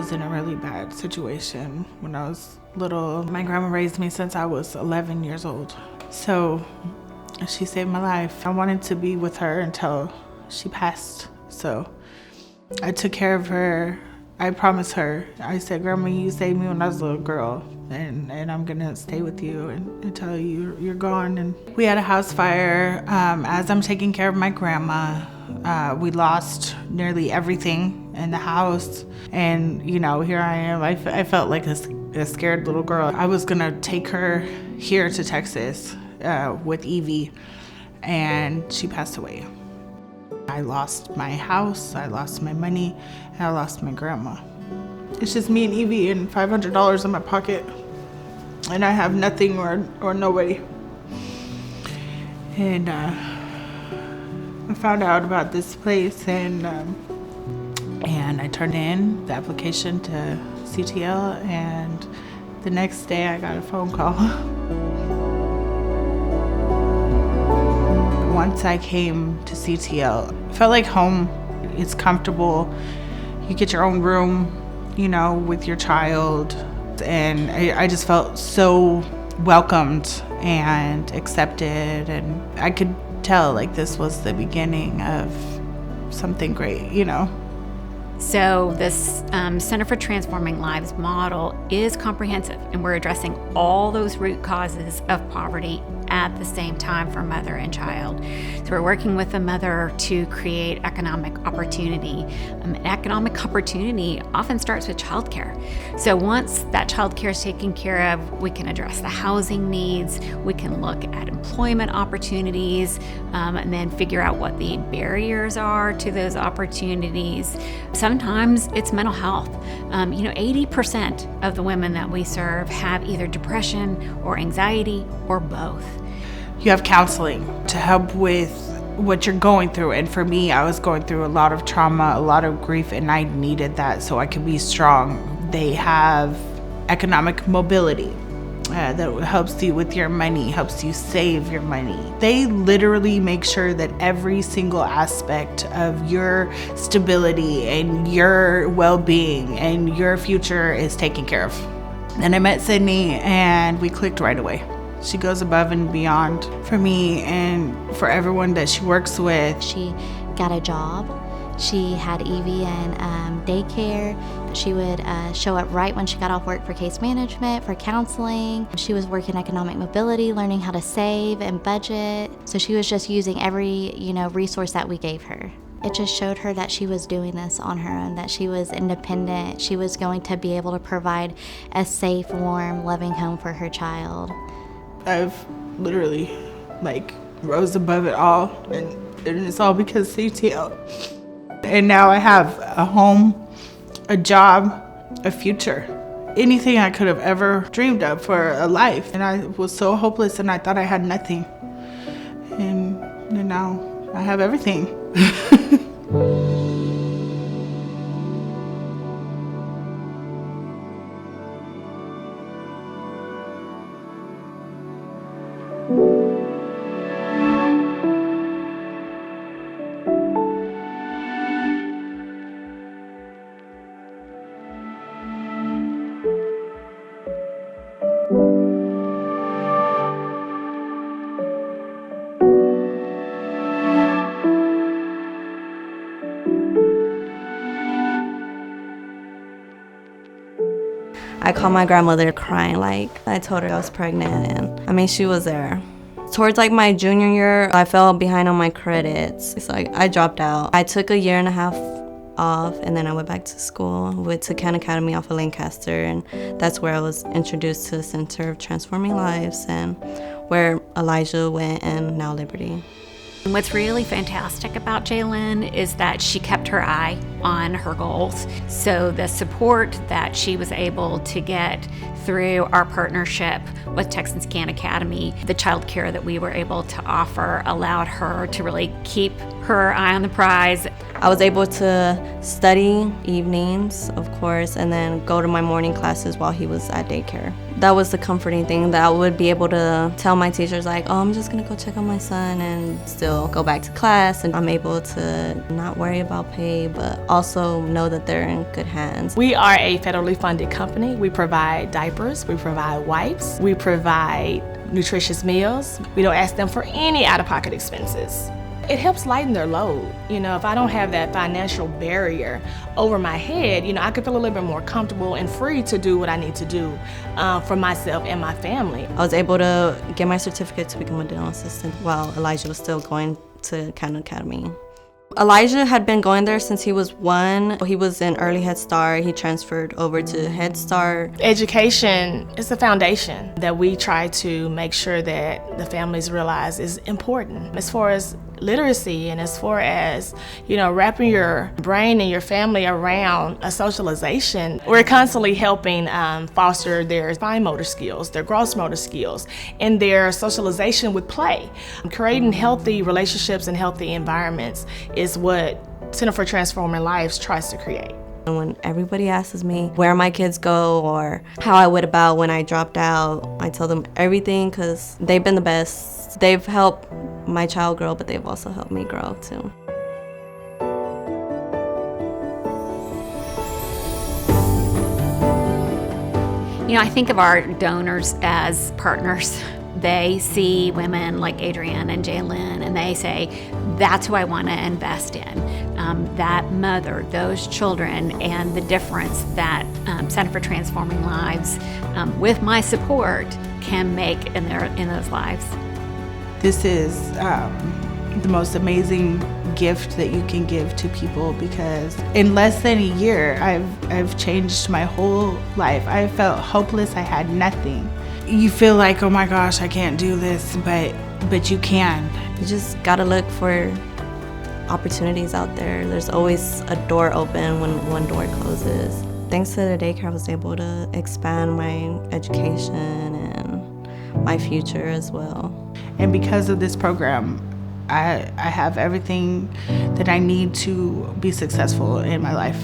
was in a really bad situation when I was little. My grandma raised me since I was 11 years old. So she saved my life. I wanted to be with her until she passed. So I took care of her. I promised her. I said, Grandma, you saved me when I was a little girl, and I'm gonna stay with you until you're gone. And we had a house fire. As I'm taking care of my grandma, we lost nearly everything in the house. And, you know, here I am. I felt like a scared little girl. I was gonna take her here to Texas with Evie, and she passed away. I lost my house, I lost my money, and I lost my grandma. It's just me and Evie and $500 in my pocket, and I have nothing or nobody. And I found out about this place, and I turned in the application to CTL, and the next day I got a phone call. Once I came to CTL, it felt like home. It's comfortable. You get your own room, you know, with your child. And I just felt so welcomed and accepted. And I could tell like this was the beginning of something great, you know. So this Center for Transforming Lives model is comprehensive, and we're addressing all those root causes of poverty at the same time for mother and child. So we're working with the mother to create economic opportunity. Economic opportunity often starts with childcare. So once that childcare is taken care of, we can address the housing needs, we can look at employment opportunities, and then figure out what the barriers are to those opportunities. Sometimes it's mental health. 80% of the women that we serve have either depression or anxiety or both. You have counseling to help with what you're going through. And for me, I was going through a lot of trauma, a lot of grief, and I needed that so I could be strong. They have economic mobility that helps you with your money, helps you save your money. They literally make sure that every single aspect of your stability and your well-being and your future is taken care of. And I met Sydney and we clicked right away. She goes above and beyond for me and for everyone that she works with. She got a job. She had Evie in daycare. She would show up right when she got off work for case management, for counseling. She was working economic mobility, learning how to save and budget. So she was just using every, resource that we gave her. It just showed her that she was doing this on her own, that she was independent. She was going to be able to provide a safe, warm, loving home for her child. I've literally rose above it all, and it's all because CTL. And now I have a home, a job, a future, anything I could have ever dreamed of for a life. And I was so hopeless and I thought I had nothing. And now I have everything. I called my grandmother crying, I told her I was pregnant, and she was there. Towards my junior year, I fell behind on my credits. So I dropped out. I took a year and a half off, and then I went back to school. Went to Kent Academy off of Lancaster, and that's where I was introduced to the Center of Transforming Lives, and where Elijah went, and now Liberty. What's really fantastic about Jaylynn is that she kept her eye on her goals. So the support that she was able to get through our partnership with Texas Can Academy, the child care that we were able to offer allowed her to really keep her eye on the prize. I was able to study evenings, of course, and then go to my morning classes while he was at daycare. That was the comforting thing, that I would be able to tell my teachers like, oh, I'm just gonna go check on my son and still go back to class, and I'm able to not worry about pay, but also know that they're in good hands. We are a federally funded company. We provide diapers, we provide wipes, we provide nutritious meals. We don't ask them for any out-of-pocket expenses. It helps lighten their load. If I don't have that financial barrier over my head, I could feel a little bit more comfortable and free to do what I need to do for myself and my family. I was able to get my certificate to become a dental assistant while Elijah was still going to Khan Academy. Elijah had been going there since he was 1. He was in early Head Start. He transferred over to Head Start. Education is the foundation that we try to make sure that the families realize is important. As far as literacy and as far as, wrapping your brain and your family around a socialization, we're constantly helping foster their fine motor skills, their gross motor skills, and their socialization with play. Creating healthy relationships and healthy environments is what Center for Transforming Lives tries to create. And when everybody asks me where my kids go or how I went about when I dropped out, I tell them everything, because they've been the best. They've helped my child grow, but they've also helped me grow too. I think of our donors as partners. They see women like Adrienne and Jaylynn, and they say, that's who I want to invest in. That mother, those children, and the difference that Center for Transforming Lives, with my support, can make in those lives. This is the most amazing gift that you can give to people, because in less than a year, I've changed my whole life. I felt hopeless. I had nothing. You feel like, oh my gosh, I can't do this, but you can. You just gotta look for opportunities out there. There's always a door open when one door closes. Thanks to the daycare, I was able to expand my education and my future as well. And because of this program, I have everything that I need to be successful in my life.